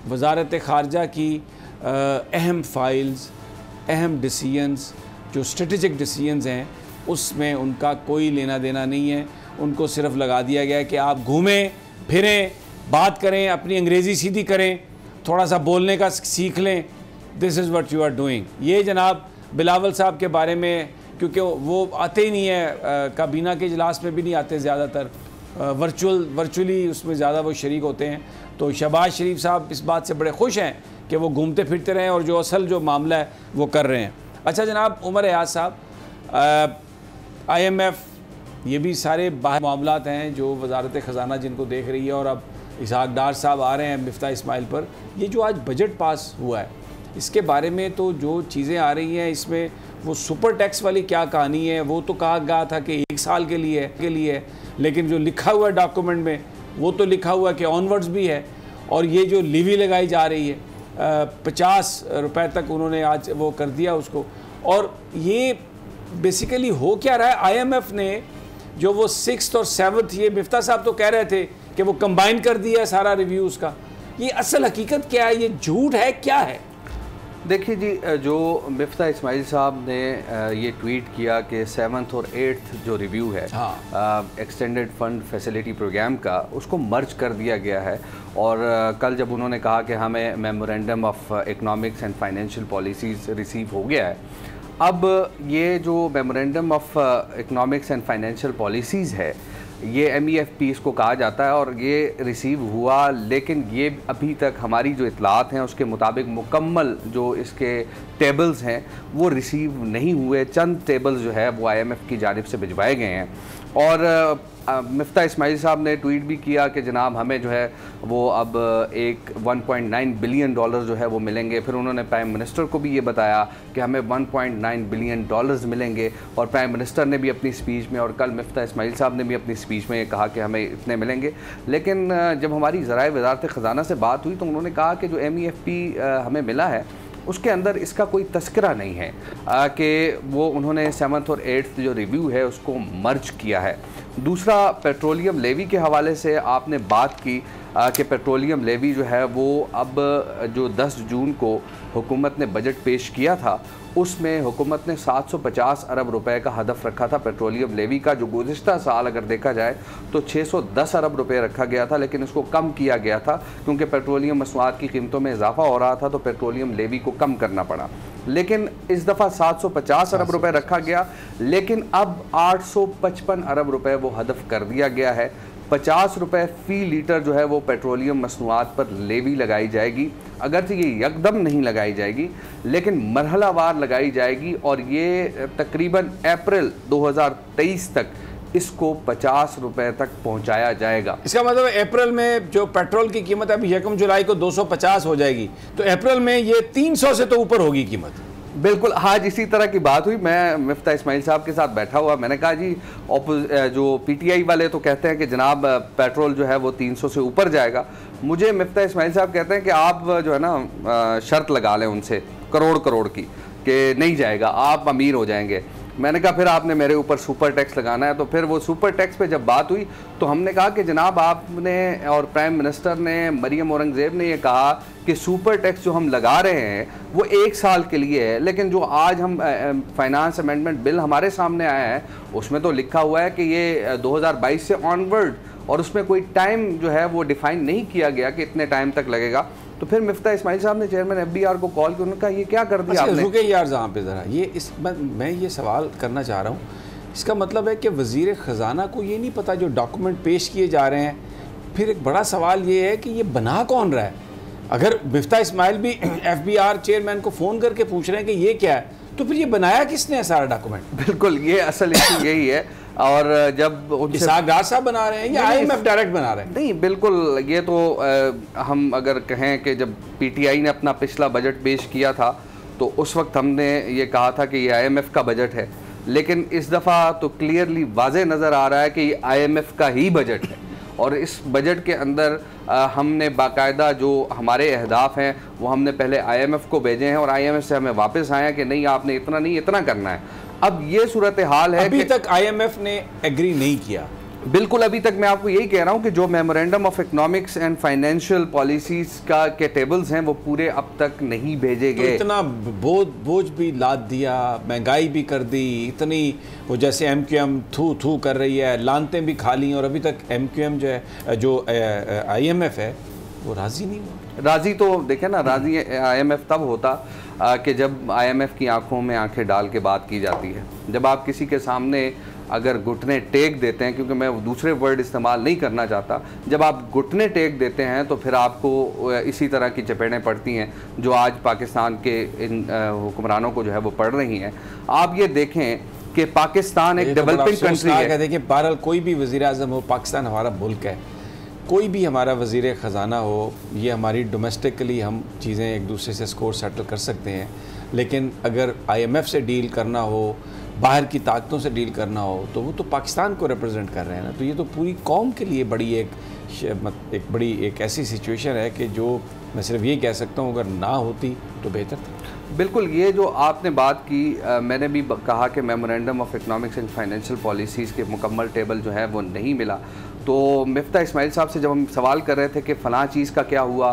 वजारत ख़ारजा की अहम फाइल्स, अहम डिसीजंस, जो स्ट्रेटेजिक डिसीजंस हैं, उसमें उनका कोई लेना देना नहीं है। उनको सिर्फ लगा दिया गया है कि आप घूमें फिरें, बात करें, अपनी अंग्रेज़ी सीधी करें, थोड़ा सा बोलने का सीख लें, this is what you are doing. ये जनाब बिलावल साहब के बारे में, क्योंकि वो आते ही नहीं है, काबीना के इजलास में भी नहीं आते ज़्यादातर, वर्चुअली उसमें ज़्यादा वो शरीक होते हैं। तो शहबाज शरीफ साहब इस बात से बड़े खुश हैं कि वो घूमते फिरते रहें और जो असल जो मामला है वो कर रहे हैं। अच्छा जनाब उमर हयात साहब, IMF, ये भी सारे बाहर मामलात हैं जो वजारत ख़जाना जिनको देख रही है, और अब इसहाक डार साहब आ रहे हैं मिफ्ता इस्माइल पर। ये जो आज बजट पास हुआ है, इसके बारे में तो जो चीज़ें आ रही हैं, इसमें वो सुपर टैक्स वाली क्या कहानी है, वो तो कहा गया था कि 1 साल के लिए है, लेकिन जो लिखा हुआ है डॉक्यूमेंट में वो तो लिखा हुआ है कि ऑनवर्ड्स भी है। और ये जो लीवी लगाई जा रही है 50 रुपए तक उन्होंने आज वो कर दिया उसको। और ये बेसिकली हो क्या रहा है, IMF ने जो वो 6th और 7th, ये मिफ्ता साहब तो कह रहे थे कि वो कंबाइन कर दिया है सारा रिव्यू उसका, ये असल हकीकत क्या है, ये झूठ है, क्या है? देखिए जी, जो मिफ्ता इस्माइल साहब ने ये ट्वीट किया कि 7th और 8th जो रिव्यू है एक्सटेंडेड फंड फैसिलिटी प्रोग्राम का, उसको मर्ज कर दिया गया है। और कल जब उन्होंने कहा कि हमें memorandum of economics and financial policies receive हो गया है, अब ये जो memorandum of economics and financial policies है, ये MEFP इसको कहा जाता है, और ये रिसीव हुआ, लेकिन ये अभी तक हमारी जो इतलात हैं उसके मुताबिक मुकम्मल जो इसके टेबल्स हैं वो रिसीव नहीं हुए। चंद टेबल्स जो है वो IMF की जानिब से भिजवाए गए हैं। और मिफ्ता इस्माइल साहब ने ट्वीट भी किया कि जनाब हमें जो है वो अब एक 1.9 बिलियन डॉलर जो है वो मिलेंगे। फिर उन्होंने प्राइम मिनिस्टर को भी ये बताया कि हमें 1.9 बिलियन डॉलर्स मिलेंगे, और प्राइम मिनिस्टर ने भी अपनी स्पीच में, और कल मिफ्ता इस्माइल साहब ने भी अपनी स्पीच में ये कहा कि हमें इतने मिलेंगे। लेकिन जब हमारी ज़राए वज़ारत ख़जाना से बात हुई तो उन्होंने कहा कि जो MEFP हमें मिला है उसके अंदर इसका कोई तस्करा नहीं है कि वो उन्होंने 7th और 8th जो रिव्यू है उसको मर्ज किया है। दूसरा, पेट्रोलियम लेवी के हवाले से आपने बात की कि पेट्रोलियम लेवी जो है वो अब जो 10 जून को हुकूमत ने बजट पेश किया था, उसमें हुकूमत ने 750 अरब रुपए का हदफ रखा था पेट्रोलियम लेवी का, जो गुज़िश्ता साल अगर देखा जाए तो 610 अरब रुपए रखा गया था, लेकिन इसको कम किया गया था क्योंकि पेट्रोलियम मसनूआत की कीमतों में इजाफा हो रहा था, तो पेट्रोलियम लेवी को कम करना पड़ा। लेकिन इस दफ़ा 750 अरब रुपए रखा गया, लेकिन अब 855 अरब रुपए वो हदफ कर दिया गया है। 50 रुपए फ़ी लीटर जो है वो पेट्रोलियम मसनूआत पर लेवी लगाई जाएगी। अगरचे ये यकदम नहीं लगाई जाएगी, लेकिन मरहलावार लगाई जाएगी, और ये तकरीबन अप्रैल 2023 तक इसको 50 रुपए तक पहुंचाया जाएगा। इसका मतलब अप्रैल में जो पेट्रोल की कीमत अभी 1 जुलाई को 250 हो जाएगी, तो अप्रैल में ये 300 से तो ऊपर होगी कीमत। बिल्कुल, आज इसी तरह की बात हुई। मैं मिफ्ता इस्माइल साहब के साथ बैठा हुआ, मैंने कहा जी जो PTI वाले तो कहते हैं कि जनाब पेट्रोल जो है वो 300 से ऊपर जाएगा। मुझे मिफ्ता इस्माइल साहब कहते हैं कि आप जो है ना शर्त लगा लें उनसे करोड़ की कि नहीं जाएगा, आप अमीर हो जाएंगे। मैंने कहा फिर आपने मेरे ऊपर सुपर टैक्स लगाना है। तो फिर वो सुपर टैक्स पे जब बात हुई तो हमने कहा कि जनाब आपने और प्राइम मिनिस्टर ने, मरियम औरंगज़ेब ने ये कहा कि सुपर टैक्स जो हम लगा रहे हैं वो 1 साल के लिए है, लेकिन जो आज हम फाइनेंस अमेंडमेंट बिल हमारे सामने आया है उसमें तो लिखा हुआ है कि ये 2022 से ऑनवर्ड, और उसमें कोई टाइम जो है वो डिफाइन नहीं किया गया कि इतने टाइम तक लगेगा। तो फिर मिफ्ता इस्माइल साहब ने चेयरमैन FBR को कॉल किया, उन्होंने कहा ये क्या कर दिया आपने? रुके यार जहाँ पे ज़रा ये मैं ये सवाल करना चाह रहा हूँ। इसका मतलब है कि वज़ीर ख़जाना को ये नहीं पता जो डॉक्यूमेंट पेश किए जा रहे हैं। फिर एक बड़ा सवाल ये है कि ये बना कौन रहा है? अगर मिफ्ता इस्माइल भी FBR चेयरमैन को फ़ोन करके पूछ रहे हैं कि ये क्या है, तो फिर ये बनाया किसने है सारा डॉक्यूमेंट? बिल्कुल, ये असल इशू यही है। और जब उनसे डार साहब बना रहे हैं या IMF डायरेक्ट बना रहे हैं? नहीं, बिल्कुल, ये तो हम अगर कहें कि जब PTI ने अपना पिछला बजट पेश किया था तो उस वक्त हमने ये कहा था कि ये IMF का बजट है, लेकिन इस दफ़ा तो क्लियरली वाज़े नज़र आ रहा है कि ये IMF का ही बजट है। और इस बजट के अंदर हमने बाकायदा जो हमारे अहदाफ हैं वो हमने पहले IMF को भेजे हैं और IMF से हमें वापस आया कि नहीं, आपने इतना नहीं, इतना करना है। अब ये सूरत हाल है, अभी तक IMF ने एग्री नहीं किया। बिल्कुल, अभी तक मैं आपको यही कह रहा हूँ कि जो memorandum of economics and financial policies का के टेबल्स हैं वो पूरे अब तक नहीं भेजे गए। तो इतना बोझ भी लाद दिया, महंगाई भी कर दी, इतनी वो जैसे MQM थू कर रही है, लानतें भी खा ली, और अभी तक MQM जो है, जो IMF है, वो राज़ी नहीं हुआ। राज़ी तो देखें ना, राज़ी IMF तब होता कि जब IMF की आंखों में आंखें डाल के बात की जाती है। जब आप किसी के सामने अगर घुटने टेक देते हैं, क्योंकि मैं दूसरे वर्ड इस्तेमाल नहीं करना चाहता, जब आप घुटने टेक देते हैं तो फिर आपको इसी तरह की चपेटें पड़ती हैं जो आज पाकिस्तान के इन हुक्मरानों को जो है वो पड़ रही हैं। आप ये देखें कि पाकिस्तान एक डेवलपिंग कंट्री है। देखिए, बहरहाल कोई भी वज़ीर आज़म हो, पाकिस्तान हमारा मुल्क है, कोई भी हमारा वज़ीर ख़ज़ाना हो, ये हमारी डोमेस्टिकली हम चीज़ें एक दूसरे से स्कोर सेटल कर सकते हैं, लेकिन अगर IMF से डील करना हो, बाहर की ताकतों से डील करना हो, तो वो तो पाकिस्तान को रिप्रेजेंट कर रहे हैं ना। तो ये तो पूरी कौम के लिए बड़ी एक ऐसी सिचुएशन है कि जो मैं सिर्फ ये कह सकता हूँ, अगर ना होती तो बेहतर था। बिल्कुल, ये जो आपने बात की, मैंने भी कहा कि memorandum of economics and financial policies के मुकम्मल टेबल जो है वो नहीं मिला। तो मिफ्ता इस्माइल साहब से जब हम सवाल कर रहे थे कि फ़लाँ चीज़ का क्या हुआ,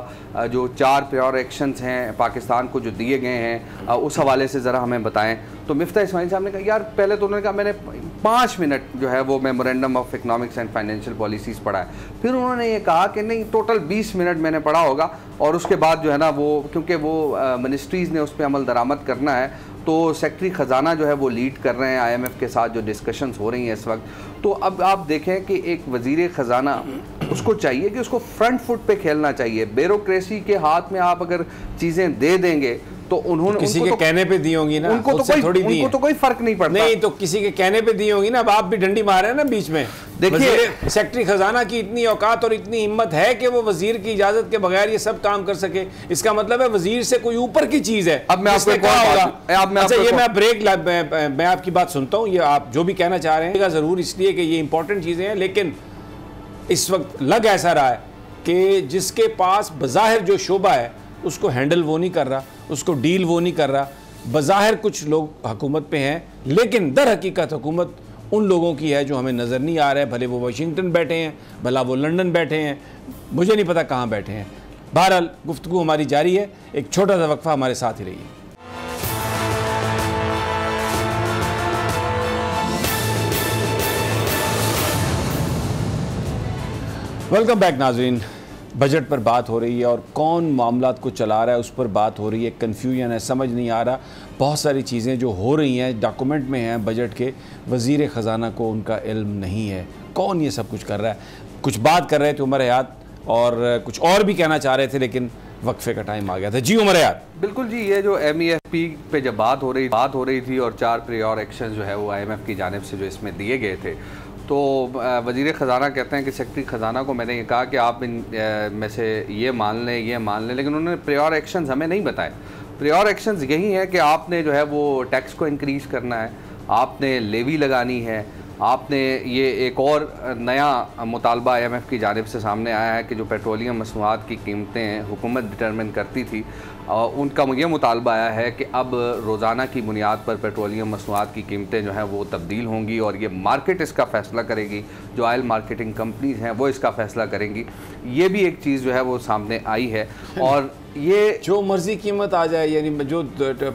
जो 4 प्रायर एक्शंस हैं पाकिस्तान को जो दिए गए हैं, उस हवाले से ज़रा हमें बताएं। तो मिफ्ता इस्माइल साहब ने कहा, यार पहले तो उन्होंने कहा मैंने 5 मिनट जो है वो memorandum of economics and financial policies पढ़ा है। फिर उन्होंने ये कहा कि नहीं, टोटल 20 मिनट मैंने पढ़ा होगा, और उसके बाद जो है ना वो, क्योंकि वो मिनिस्ट्रीज़ ने उस पर अमल दरामद करना है, तो सेक्रेटरी ख़जाना जो है वो लीड कर रहे हैं IMF के साथ जो डिस्कशंस हो रही हैं इस वक्त। तो अब आप देखें कि एक वज़ीर ख़जाना, उसको चाहिए कि उसको फ्रंट फुट पे खेलना चाहिए। ब्यूरोक्रेसी के हाथ में आप अगर चीज़ें दे देंगे तो उन्होंने किसी के कहने पे दी होंगी ना, उनको तो कोई फर्क नहीं पड़ता। नहीं तो किसी के कहने पे दी होंगी ना। अब आप भी डंडी मार रहे हैं ना बीच में। देखिए, सेक्रेटरी खजाना की इतनी औकात और इतनी हिम्मत है कि वो वजीर की इजाजत के बगैर ये सब काम कर सके, इसका मतलब है वजीर से कोई ऊपर की चीज है। अब मैं आपको कहा होगा, अच्छा ये मैं ब्रेक, मैं आपकी बात सुनता हूँ, ये आप जो भी कहना चाह रहे हैं जरूर, इसलिए कि ये इंपॉर्टेंट चीजें हैं। लेकिन इस वक्त लग ऐसा रहा है कि जिसके पास बज़ाहिर जो शोबा है उसको हैंडल वो नहीं कर रहा, उसको डील वो नहीं कर रहा। बज़ाहिर कुछ लोग हुकूमत पे हैं, लेकिन दर हकीकत हुकूमत उन लोगों की है जो हमें नज़र नहीं आ रहे। भले वो वाशिंगटन बैठे हैं, भला वो लंदन बैठे हैं, मुझे नहीं पता कहाँ बैठे हैं। बहरहाल गुफ्तगू हमारी जारी है, एक छोटा सा वक्फा हमारे साथ ही रहिए। वेलकम बैक नाज़रीन। बजट पर बात हो रही है और कौन मामलात को चला रहा है उस पर बात हो रही है। कन्फ्यूजन है, समझ नहीं आ रहा। बहुत सारी चीज़ें जो हो रही हैं डॉक्यूमेंट में हैं बजट के, वज़ीर ख़जाना को उनका इल्म नहीं है कौन ये सब कुछ कर रहा है। कुछ बात कर रहे थे उमर हयात और कुछ और भी कहना चाह रहे थे, लेकिन वक्फे का टाइम आ गया था। जी उमर हयात। बिल्कुल जी, ये जो MEFP पे जब बात हो रही थी और 4 प्रायर एक्शन जो है वो IMF की जानिब से जो इसमें दिए गए थे, तो वज़ीर ख़जाना कहते हैं कि सेक्रेटरी ख़जाना को मैंने ये कहा कि आप इन में से ये मान लें, लेकिन उन्होंने प्रायर एक्शंस हमें नहीं बताए। प्रायर एक्शंस यही है कि आपने जो है वो टैक्स को इंक्रीज़ करना है, आपने लेवी लगानी है, आपने ये एक और नया मुतालबा IMF की जानिब से सामने आया है कि जो पेट्रोलियम मसनूआत की कीमतें हुकूमत डिटरमिन करती थी, उनका ये मुतालबा आया है कि अब रोज़ाना की बुनियाद पर पेट्रोलियम मसनूआत की कीमतें जो हैं वो तब्दील होंगी और ये मार्केट इसका फ़ैसला करेगी, जो ऑयल मार्केटिंग कंपनीज़ हैं वो इसका फ़ैसला करेंगी। ये भी एक चीज़ जो है वो सामने आई है। और ये जो मर्ज़ी कीमत आ जाए, यानी जो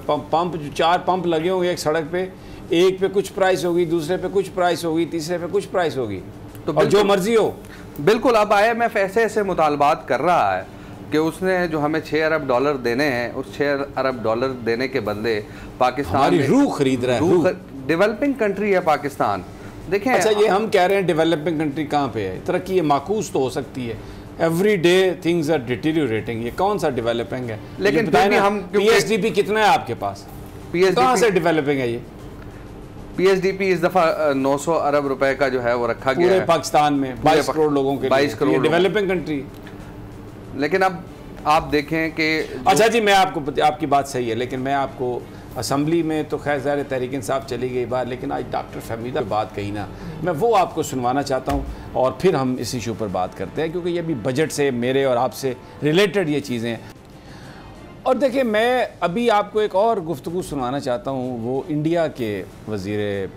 पंप 4 पंप लगे होंगे एक सड़क पे, एक पे कुछ प्राइस होगी, दूसरे पे कुछ प्राइस होगी, तीसरे पे कुछ प्राइस होगी, तो और जो मर्जी हो। बिल्कुल, अब IMF ऐसे मुतालबात कर रहा है कि उसने जो हमें $6 अरब देने हैं, उस $6 अरब देने के बदले पाकिस्तान रूह खरीद रहा है। डेवलपिंग कंट्री है पाकिस्तान, देखें। अच्छा, ये हम कह रहे हैं डेवलपिंग कंट्री कहाँ पे है? तरक्की माकूस तो हो सकती है, everyday things are deteriorating, ये कौन सा डेवलपिंग है? लेकिन फिर भी हम PSDP कितना है आपके पास? कहाँ से डेवलपिंग है ये? PSDP इस दफ़ा 900 अरब रुपए का जो है वो रखा गया पूरे है पाकिस्तान में 22 करोड़ लोगों के 22 करोड़ डेवलपिंग कंट्री। लेकिन अब आप देखें कि अच्छा जी, मैं आपकी बात सही है, लेकिन मैं आपको असम्बली में तो खैर ज़ाहिर तहरीक इंसाफ चली गई बात, लेकिन आज डॉक्टर फहमीदा बात कही ना, मैं वो आपको सुनवाना चाहता हूँ और फिर हम इस इशू पर बात करते हैं, क्योंकि ये भी बजट से मेरे और आपसे रिलेटेड ये चीज़ें हैं। और देखिए, मैं अभी आपको एक और गुफ्तगू सुनाना चाहता हूँ, वो इंडिया के वज़ीर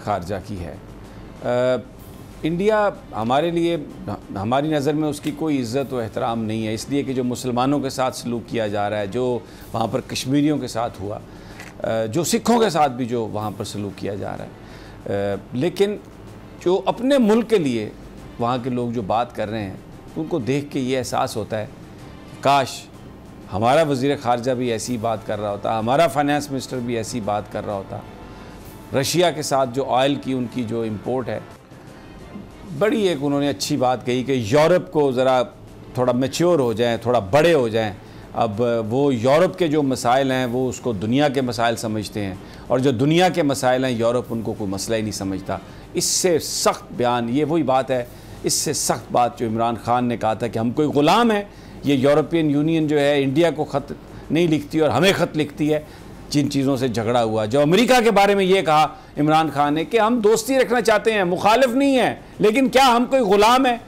ख़ारजा की है। इंडिया हमारे लिए, हमारी नज़र में उसकी कोई इज़्ज़त व एहतराम नहीं है, इसलिए कि जो मुसलमानों के साथ सलूक किया जा रहा है, जो वहाँ पर कश्मीरियों के साथ हुआ, जो सिखों के साथ भी जो वहाँ पर सलूक किया जा रहा है, लेकिन जो अपने मुल्क के लिए वहाँ के लोग जो बात कर रहे हैं, उनको देख के ये एहसास होता है कि काश हमारा वज़ीर ख़ारजा भी ऐसी बात कर रहा होता, हमारा फाइनेंस मिनिस्टर भी ऐसी बात कर रहा होता। रशिया के साथ जो ऑयल की उनकी जो इम्पोर्ट है, बड़ी एक उन्होंने अच्छी बात कही कि यूरोप को ज़रा थोड़ा मैच्योर हो जाएं, थोड़ा बड़े हो जाएं। अब वो यूरोप के जो मसाइल हैं वो उसको दुनिया के मसाइल समझते हैं, और जो दुनिया के मसाइल हैं यूरोप उनको कोई मसला ही नहीं समझता। इससे सख्त बयान, ये वही बात है, इससे सख्त बात जो इमरान खान ने कहा था कि हम कोई ग़ुलाम है, ये यूरोपियन यूनियन जो है इंडिया को ख़त नहीं लिखती और हमें ख़त लिखती है, जिन चीज़ों से झगड़ा हुआ। जो अमेरिका के बारे में ये कहा इमरान खान ने कि हम दोस्ती रखना चाहते हैं, मुखालिफ नहीं है, लेकिन क्या हम कोई ग़ुलाम है?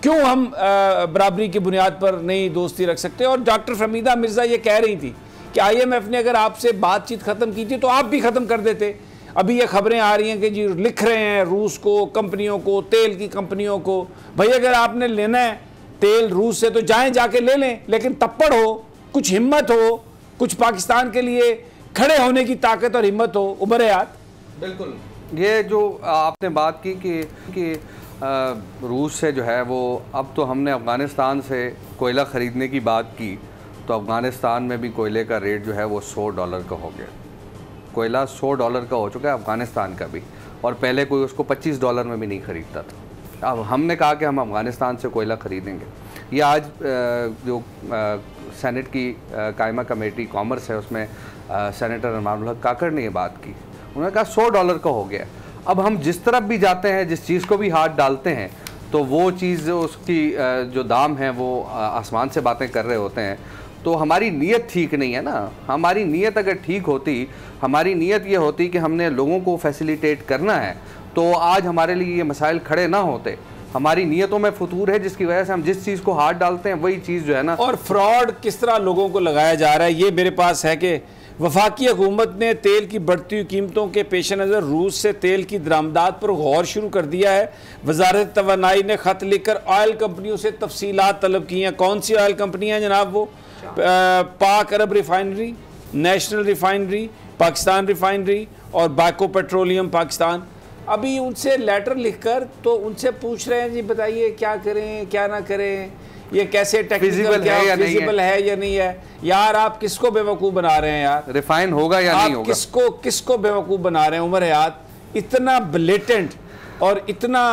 क्यों हम बराबरी की बुनियाद पर नहीं दोस्ती रख सकते? और डॉक्टर फहमीदा मिर्ज़ा ये कह रही थी कि IMF ने अगर आपसे बातचीत ख़त्म की थी तो आप भी ख़त्म कर देते। अभी ये खबरें आ रही हैं कि जी लिख रहे हैं रूस को, कंपनियों को, तेल की कंपनियों को, भाई अगर आपने लेना है तेल रूस से तो जाके ले लें, लेकिन तप्पड़ हो, कुछ हिम्मत हो, कुछ पाकिस्तान के लिए खड़े होने की ताकत और हिम्मत हो। उमर हयात, बिल्कुल ये जो आपने बात की कि रूस से जो है वो, अब तो हमने अफ़गानिस्तान से कोयला ख़रीदने की बात की, तो अफ़गानिस्तान में भी कोयले का रेट जो है वो $100 का हो गया। कोयला $100 का हो चुका है अफ़गानिस्तान का भी, और पहले कोई उसको $25 में भी नहीं ख़रीदता था। अब हमने कहा कि हम अफ़गानिस्तान से कोयला ख़रीदेंगे। ये आज जो सेनेट की कायमा कमेटी कॉमर्स है, उसमें सेनेटर अमानुल हक काकड़ ने ये बात की। उन्होंने कहा $100 का हो गया। अब हम जिस तरफ भी जाते हैं, जिस चीज़ को भी हाथ डालते हैं, तो वो चीज़ उसकी जो दाम है वो आसमान से बातें कर रहे होते हैं। तो हमारी नीयत ठीक नहीं है ना। हमारी नीयत अगर ठीक होती, हमारी नीयत ये होती कि हमने लोगों को फैसिलिटेट करना है, तो आज हमारे लिए ये मसाइल खड़े ना होते। हमारी नीयतों में फतूर है, जिसकी वजह से हम जिस चीज़ को हाथ डालते हैं वही चीज़ जो है ना। और फ्रॉड किस तरह लोगों को लगाया जा रहा है, ये मेरे पास है कि वफाकी हुकूमत ने तेल की बढ़ती हुई कीमतों के पेश नज़र रूस से तेल की दरामदात पर गौर शुरू कर दिया है। वजारत तवानाई ने ख़त लिखकर ऑयल कंपनियों से तफसीलात तलब की हैं। कौन सी ऑयल कंपनियाँ जनाब? वो Pak Arab refinery, national refinery, Pakistan refinery और बाको पेट्रोलियम पाकिस्तान। अभी उनसे लेटर लिखकर तो उनसे पूछ रहे हैं जी बताइए क्या करें क्या ना करें, ये कैसे टेक्निकल फिजिबल है या नहीं है। यार आप किसको बेवकूफ़ बना रहे हैं यार? रिफाइन होगा या नहीं होगा? किसको बेवकूफ़ बना रहे हैं? उमर हयात, इतना ब्लेटेंट और इतना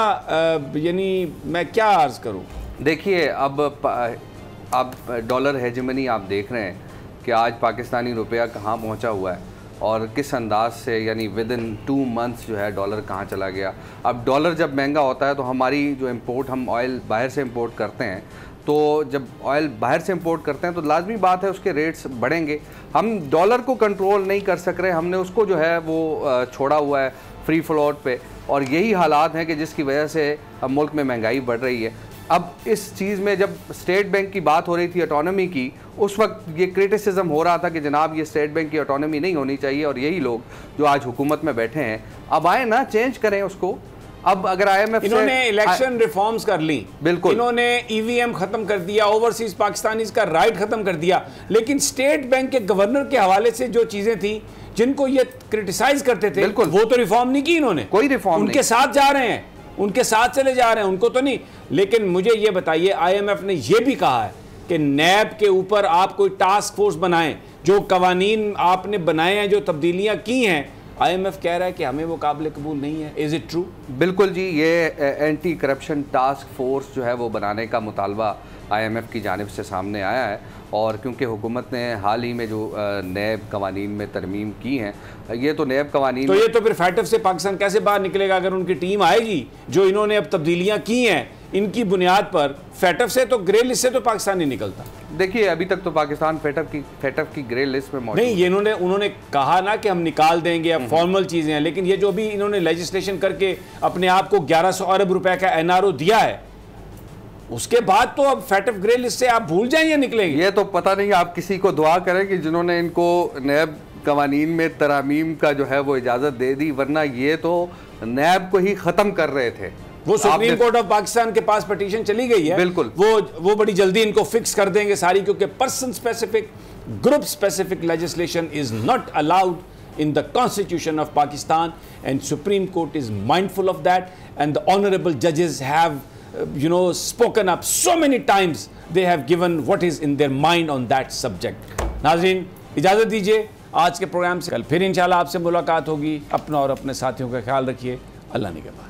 यानी मैं क्या अर्ज़ करूँ। देखिए अब डॉलर हेजेमनी आप देख रहे हैं कि आज पाकिस्तानी रुपया कहाँ पहुँचा हुआ है और किस अंदाज से, यानी विद इन 2 मंथ्स जो है डॉलर कहाँ चला गया। अब डॉलर जब महंगा होता है तो हमारी जो इंपोर्ट, हम ऑयल बाहर से इंपोर्ट करते हैं, तो जब ऑयल बाहर से इंपोर्ट करते हैं तो लाजमी बात है उसके रेट्स बढ़ेंगे। हम डॉलर को कंट्रोल नहीं कर सक रहे, हमने उसको जो है वो छोड़ा हुआ है फ्री फ्लोट पे, और यही हालात हैं कि जिसकी वजह से अब मुल्क में महंगाई बढ़ रही है। अब इस चीज़ में जब स्टेट बैंक की बात हो रही थी ऑटोनॉमी की, उस वक्त ये क्रिटिसिज्म हो रहा था कि जनाब ये स्टेट बैंक की ऑटोनॉमी नहीं होनी चाहिए, और यही लोग जो आज हुकूमत में बैठे हैं अब आए ना चेंज करें उसको। अब अगर IMF इन्होंने इलेक्शन रिफॉर्म्स कर ली, बिल्कुल इन्होंने EVM खत्म कर दिया, ओवरसीज पाकिस्तानीज का राइट खत्म कर दिया, लेकिन स्टेट बैंक के गवर्नर के हवाले से जो चीजें थी जिनको ये क्रिटिसाइज करते थे, बिल्कुल वो तो रिफॉर्म नहीं की इन्होंने। कोई रिफॉर्म उनके साथ जा रहे हैं, उनके साथ चले जा रहे हैं, उनको तो नहीं। लेकिन मुझे ये बताइए, IMF ने यह भी कहा है कि नैब के ऊपर आप कोई टास्क फोर्स बनाएं, जो कवानीन आपने बनाए हैं, जो तब्दीलियां की हैं, IMF कह रहा है कि हमें वो काबिल कबूल नहीं है। Is it true? बिल्कुल जी, ये एंटी करप्शन टास्क फोर्स जो है वो बनाने का मुतालबा IMF की जानिब से सामने आया है, और क्योंकि हुकूमत ने हाल ही में जो नैब कवानीन में तरमीम की हैं, ये तो नैब कवानीन तो ये तो फिर फैटफ से पाकिस्तान कैसे बाहर निकलेगा? अगर उनकी टीम आएगी, जो इन्होंने अब तब्दीलियाँ की हैं इनकी बुनियाद पर, फैटफ से तो ग्रे लिस्ट से तो पाकिस्तान नहीं निकलता। देखिए अभी तक तो पाकिस्तान फैटफ की ग्रे लिस्ट में मौजूद नहीं, ये उन्होंने कहा ना कि हम निकाल देंगे, अब फॉर्मल चीज़ें हैं, लेकिन ये जो अभी इन्होंने लेजिस्लेशन करके अपने आप को 1100 अरब रुपए का NRO दिया है, उसके बाद तो अब फैटफ ग्रे लिस्ट से आप भूल जाएं, ये निकलेंगे। ये तो पता नहीं, आप किसी को दुआ करें कि जिन्होंने इनको नैब कवानीन में तरामीम का जो है वो इजाज़त दे दी, वरना ये तो नैब को ही ख़त्म कर रहे थे। वो सुप्रीम कोर्ट ऑफ पाकिस्तान के पास पिटीशन चली गई है, बिल्कुल वो बड़ी जल्दी इनको फिक्स कर देंगे सारी, क्योंकि person specific, group specific legislation is not allowed in the Constitution of Pakistan, and Supreme Court is mindful of that, and the honorable judges have spoken up so many times. They have given what is in their mind on that subject. नाज़रीन, इजाज़त दीजिए, आज के प्रोग्राम से कल फिर इंशाल्लाह आपसे मुलाकात होगी। अपना और अपने साथियों का ख्याल रखिए। अल्लाह निगहबान।